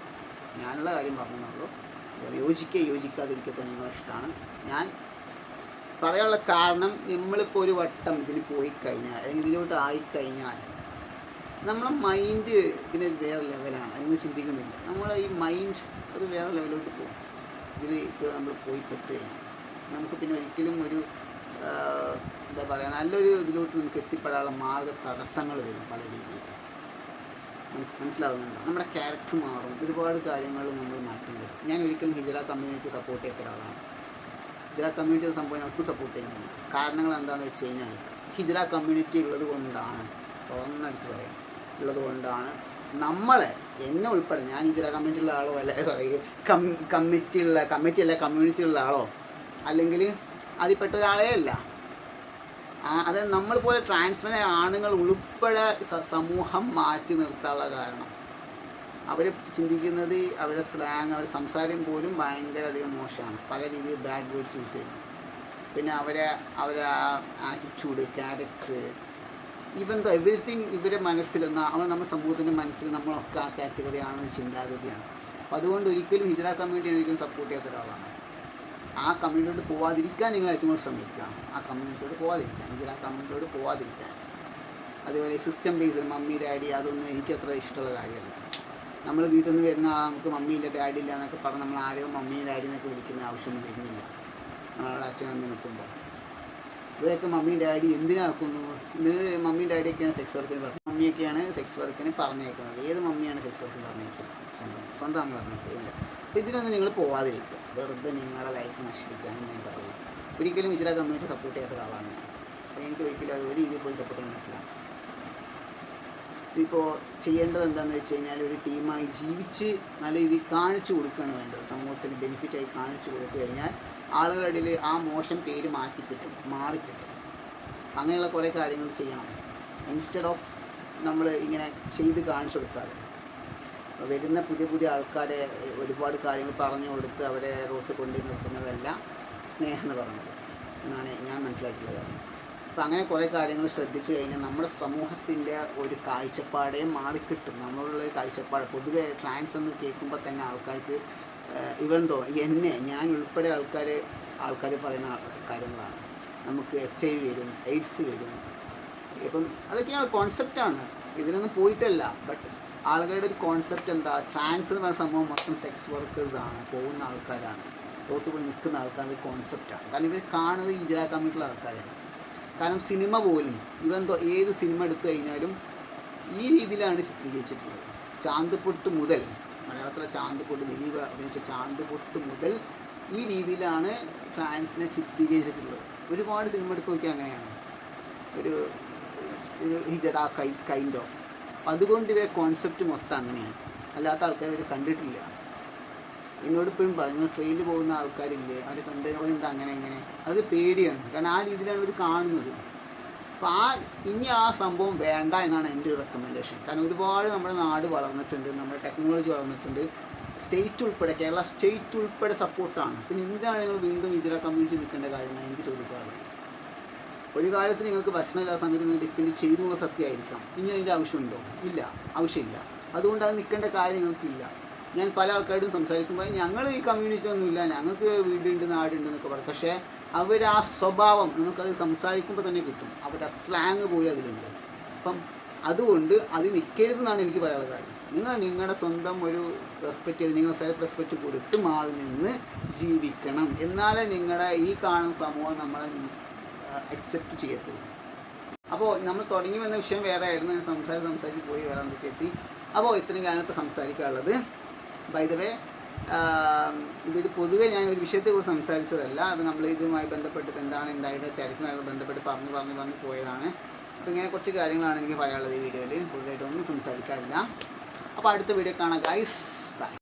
ഞാനുള്ള കാര്യം പറഞ്ഞുള്ളൂ. യോജിക്കാതിരിക്കട്ടെ, നിങ്ങളുടെ ഇഷ്ടമാണ്. ഞാൻ പറയാനുള്ള കാരണം, നമ്മളിപ്പോൾ ഒരു വട്ടം ഇതിന് പോയി കഴിഞ്ഞാൽ, അല്ലെങ്കിൽ ഇതിലോട്ട് ആയിക്കഴിഞ്ഞാൽ നമ്മളെ മൈൻഡ് ഇതിന് വേറെ ലെവലാണ്. അതിന് ചിന്തിക്കുന്നില്ല. നമ്മളെ ഈ മൈൻഡ് അത് വേറെ ലെവലിലോട്ട് പോകും. ഇതിൽ ഇപ്പോൾ നമ്മൾ പോയി പെട്ട് കഴിഞ്ഞാൽ നമുക്ക് പിന്നെ ഒരിക്കലും ഒരു എന്താ പറയുക, നല്ലൊരു ഇതിലോട്ട് നമുക്ക് എത്തിപ്പെടാനുള്ള മാർഗ്ഗ തടസ്സങ്ങൾ വരും പല രീതിയിൽ. മനസ്സിലാവുന്നുണ്ടോ? നമ്മുടെ ക്യാരക്ടർ മാറും, ഒരുപാട് കാര്യങ്ങൾ നമ്മൾ മാറ്റം വരും. ഞാൻ ഒരിക്കലും ഹിജറ കമ്മ്യൂണിറ്റി സപ്പോർട്ട് ചെയ്യാത്ത ഒരാളാണ്. ഹിജറ കമ്മ്യൂണിറ്റി സംഭവം ഞാൻ ഒട്ടും സപ്പോർട്ട് ചെയ്യുന്നില്ല. കാരണങ്ങൾ എന്താണെന്ന് വെച്ച് കഴിഞ്ഞാൽ, ഹിജറ കമ്മ്യൂണിറ്റി ഉള്ളത് കൊണ്ടാണ്, തുറന്നടിച്ച് പറയാം, ഉള്ളത് കൊണ്ടാണ് നമ്മളെ, എന്നെ ഉൾപ്പെടെ, ഞാൻ ഹിജറ കമ്മ്യൂണിറ്റിയുള്ള ആളോ അല്ല, സോറി കമ്മ്യൂണിറ്റിയുള്ള ആളോ അല്ലെങ്കിൽ അതിൽപ്പെട്ട ഒരാളേ അല്ല. അത് നമ്മൾ പോലെ ട്രാൻസ്മെൻ ആണുങ്ങൾ ഉൾപ്പെടെ സമൂഹം മാറ്റി നിർത്താനുള്ള കാരണം, അവർ ചിന്തിക്കുന്നത്, അവരുടെ സ്ലാങ്, അവരുടെ സംസാരം പോലും ഭയങ്കര അധികം മോശമാണ്. പല രീതിയിൽ ബാഡ് വേർഡ്സ് യൂസ് ചെയ്യുന്നു. പിന്നെ അവരെ ആറ്റിറ്റ്യൂഡ്, ക്യാരക്ടർ, എവറിത്തിങ് ഇവരുടെ മനസ്സിലെന്ന നമ്മുടെ സമൂഹത്തിൻ്റെ മനസ്സിൽ നമ്മളൊക്കെ ആ കാറ്റഗറി ആണെന്ന് ചിന്താഗതിയാണ്. അപ്പോൾ അതുകൊണ്ട് ഒരിക്കലും ഹിജറ കമ്മ്യൂണിറ്റി ഒരിക്കലും സപ്പോർട്ട് ചെയ്യാത്ത ഒരാളാണ്. ആ കമ്മ്യൂണിറ്റിയോട് പോവാതിരിക്കാൻ നിങ്ങൾ ഏറ്റവും കൂടുതൽ ശ്രമിക്കുക. ആ കമ്മ്യൂണിറ്റിയോട് പോവാതിരിക്കാൻ, ആ കമ്മ്യൂണിറ്റിയോട് പോവാതിരിക്കാൻ. അതുപോലെ സിസ്റ്റം ബേസ്ഡ് മമ്മി ഡാഡി അതൊന്നും എനിക്കത്ര ഇഷ്ടമുള്ള കാര്യമല്ല. നമ്മൾ വീട്ടിൽ നിന്ന് വരുന്ന നമുക്ക് മമ്മിയില്ല ഡാഡി ഇല്ല എന്നൊക്കെ പറഞ്ഞ് നമ്മൾ ആരെയും മമ്മി ഡാഡി എന്നൊക്കെ വിളിക്കുന്ന ആവശ്യമൊന്നും വരുന്നില്ല. നമ്മളുടെ അച്ഛനമ്മ നിൽക്കുമ്പോൾ ഇവരൊക്കെ മമ്മി ഡാഡി എന്തിനാക്കുന്നു? ഇത് മമ്മി ഡാഡിയൊക്കെയാണ് സെക്സ് വർക്കിന് പറഞ്ഞത്, മമ്മിയൊക്കെയാണ് സെക്സ് വർക്കിന് പറഞ്ഞേക്കുന്നത്. ഏത് മമ്മിയാണ് സെക്സ് വർക്കിന് പറഞ്ഞേക്കുന്നത്? സ്വന്തം അമ്മ പറഞ്ഞേക്കില്ല. അപ്പോൾ ഇതിനൊന്നും നിങ്ങൾ പോവാതിരിക്കുക. വെറുതെ നിങ്ങളുടെ ലൈഫ് നശിപ്പിക്കാനും ഞാൻ പറയുന്നു. ഒരിക്കലും ഇച്ചിരി കമ്മ്യൂണിറ്റി സപ്പോർട്ട് ചെയ്യാത്ത ഒരാളാണ് ഞാൻ. അപ്പോൾ എനിക്ക് ഒരിക്കലും അത് ഒരു രീതിയിൽ പോയി സപ്പോർട്ട് ചെയ്യാൻ പറ്റില്ല. ഇപ്പോൾ ചെയ്യേണ്ടത് എന്താണെന്ന് വെച്ച് കഴിഞ്ഞാൽ ഒരു ടീമായി ജീവിച്ച് നല്ല രീതിയിൽ കാണിച്ചു കൊടുക്കുകയാണ് വേണ്ടത്. സമൂഹത്തിന് ബെനിഫിറ്റായി കാണിച്ചു കൊടുത്തു കഴിഞ്ഞാൽ ആളുകളുടെ ഇടയിൽ ആ മോശം പേര് മാറിക്കിട്ടും. അങ്ങനെയുള്ള കുറേ കാര്യങ്ങൾ ചെയ്യണം. ഇൻസ്റ്റെഡ് ഓഫ് നമ്മൾ ഇങ്ങനെ ചെയ്ത് കാണിച്ചു കൊടുക്കാതെ വരുന്ന പുതിയ ആൾക്കാരെ ഒരുപാട് കാര്യങ്ങൾ പറഞ്ഞു കൊടുത്ത് അവരെ റോട്ടിൽ കൊണ്ടു നിർത്തുന്നതല്ല സ്നേഹം എന്ന് പറയുന്നത് എന്നാണ് ഞാൻ മനസ്സിലാക്കിയിട്ടുള്ള കാര്യം. അപ്പോൾ അങ്ങനെ കുറേ കാര്യങ്ങൾ ശ്രദ്ധിച്ചു കഴിഞ്ഞാൽ നമ്മുടെ സമൂഹത്തിൻ്റെ ഒരു കാഴ്ചപ്പാടേ മാറിക്കിട്ടും. നമ്മളുള്ള കാഴ്ചപ്പാട് പൊതുവെ ട്രാൻസ് എന്ന് കേൾക്കുമ്പോൾ തന്നെ ആൾക്കാർക്ക് ഇവന്തോ ഞാൻ ഉൾപ്പെടെ ആൾക്കാർ പറയുന്ന കാര്യങ്ങളാണ്. നമുക്ക് HIV വരും, AIDS വരും. ഇപ്പം അതൊക്കെയാണ് കോൺസെപ്റ്റാണ്, ഇതിനൊന്നും പോയിട്ടല്ല. ബട്ട് ആളുകളുടെ ഒരു കോൺസെപ്റ്റ് എന്താ, ട്രാൻസ് എന്ന് പറയുന്ന സംഭവം മൊത്തം സെക്സ് വർക്കേഴ്സാണ്, പോകുന്ന ആൾക്കാരാണ്, റോട്ട് പോയി നിൽക്കുന്ന ആൾക്കാരുടെ കോൺസെപ്റ്റാണ്. കാരണം ഇവർ കാണുന്നത് ഹിജറ കമ്മ്യൂണിറ്റിയിലുള്ള ആൾക്കാരാണ്. കാരണം സിനിമ പോലും ഇവന്തോ ഏത് സിനിമ എടുത്തു കഴിഞ്ഞാലും ഈ രീതിയിലാണ് ചിത്രീകരിച്ചിട്ടുള്ളത്. ചാന്തുപൊട്ട് മുതൽ, മലയാളത്തിലെ ചാന്തുപൊട്ട്, ദിലീപ് അഭിനയിച്ച ചാന്തുപൊട്ട് മുതൽ ഈ രീതിയിലാണ് ട്രാൻസിനെ ചിത്രീകരിച്ചിട്ടുള്ളത്. ഒരുപാട് സിനിമ എടുത്ത് നോക്കിയാൽ അങ്ങനെയാണ്, ഒരു ഹിജറ കൈൻഡ് ഓഫ്. അതുകൊണ്ട് ഇവരെ കോൺസെപ്റ്റ് മൊത്തം അങ്ങനെയാണ്. അല്ലാത്ത ആൾക്കാർ ഇവർ കണ്ടിട്ടില്ല. എന്നോട് ഇപ്പോഴും പറഞ്ഞു ട്രെയിനിൽ പോകുന്ന ആൾക്കാരില്ലേ, അവർ കണ്ട് എന്താ അങ്ങനെ ഇങ്ങനെ, അത് പേടിയാണ്. കാരണം ആ രീതിയിലാണ് ഇവർ കാണുന്നത്. അപ്പോൾ ഇനി ആ സംഭവം വേണ്ട എന്നാണ് എൻ്റെ ഒരു റെക്കമെൻഡേഷൻ. കാരണം ഒരുപാട് നമ്മുടെ നാട് വളർന്നിട്ടുണ്ട്, നമ്മുടെ ടെക്നോളജി വളർന്നിട്ടുണ്ട്. സ്റ്റേറ്റ് ഉൾപ്പെടെ, കേരള സ്റ്റേറ്റ് ഉൾപ്പെടെ സപ്പോർട്ടാണ്. പിന്നെ എന്താണ് നിങ്ങൾ വീണ്ടും ഹിജറ കമ്മ്യൂണിറ്റി നിൽക്കേണ്ട കാര്യമാണ് എനിക്ക് ചോദിക്കാറുള്ളത്. ഒരു കാലത്ത് നിങ്ങൾക്ക് ഭക്ഷണമില്ലാത്ത സമയത്ത് നിങ്ങൾ ഡിപ്പെൻഡ് ചെയ്തുള്ള സത്യമായിരിക്കാം. ഇനി അതിൻ്റെ ആവശ്യമുണ്ടോ? ഇല്ല, ആവശ്യമില്ല. അതുകൊണ്ട് അത് നിൽക്കേണ്ട കാര്യം നിങ്ങൾക്കില്ല. ഞാൻ പല ആൾക്കാരോടും സംസാരിക്കുമ്പോൾ ഞങ്ങൾ ഈ കമ്മ്യൂണിറ്റി ഒന്നുമില്ല, ഞങ്ങൾക്ക് വീടുണ്ട് നാടുണ്ട് എന്നൊക്കെ പറയും. പക്ഷേ അവർ ആ സ്വഭാവം നമുക്കത് സംസാരിക്കുമ്പോൾ തന്നെ കിട്ടും. അവരുടെ സ്ലാങ് പോലും അതിലുണ്ട്. അപ്പം അതുകൊണ്ട് അത് നിൽക്കരുതെന്നാണ് എനിക്ക് പറയാനുള്ള കാര്യം. നിങ്ങൾ നിങ്ങളുടെ സ്വന്തം ഒരു റെസ്പെക്റ്റ് ചെയ്ത്, നിങ്ങൾ സെൽഫ് റെസ്പെക്റ്റ് കൊടുത്ത് മാറി നിന്ന് ജീവിക്കണം. എന്നാലേ നിങ്ങളുടെ ഈ കാണുന്ന സമൂഹം നമ്മളെ അക്സെപ്റ്റ് ചെയ്യത്തുള്ളൂ. അപ്പോൾ നമ്മൾ തുടങ്ങി വന്ന വിഷയം വേറെ ആയിരുന്നു. സംസാരിച്ച് പോയി വേറെ എന്തൊക്കെ എത്തി. അപ്പോൾ ഇത്രയും ഞാനിപ്പോൾ സംസാരിക്കാനുള്ളത്. ബൈ ദ വേ, ഇതൊരു പൊതുവെ ഞാൻ ഒരു വിഷയത്തെക്കുറിച്ച് സംസാരിച്ചതല്ല. അത് നമ്മൾ ഇതുമായി ബന്ധപ്പെട്ട് എന്താണ് ഉണ്ടായിട്ട് തിരക്കുമായി ബന്ധപ്പെട്ട് പറഞ്ഞ് പോയതാണ്. അപ്പോൾ ഇങ്ങനെ കുറച്ച് കാര്യങ്ങളാണ് എനിക്ക് പറയാനുള്ളത് ഈ വീഡിയോയിൽ. കൂടുതലായിട്ടൊന്നും സംസാരിക്കാറില്ല. അപ്പോൾ അടുത്ത വീഡിയോ കാണാം ഗൈസ്.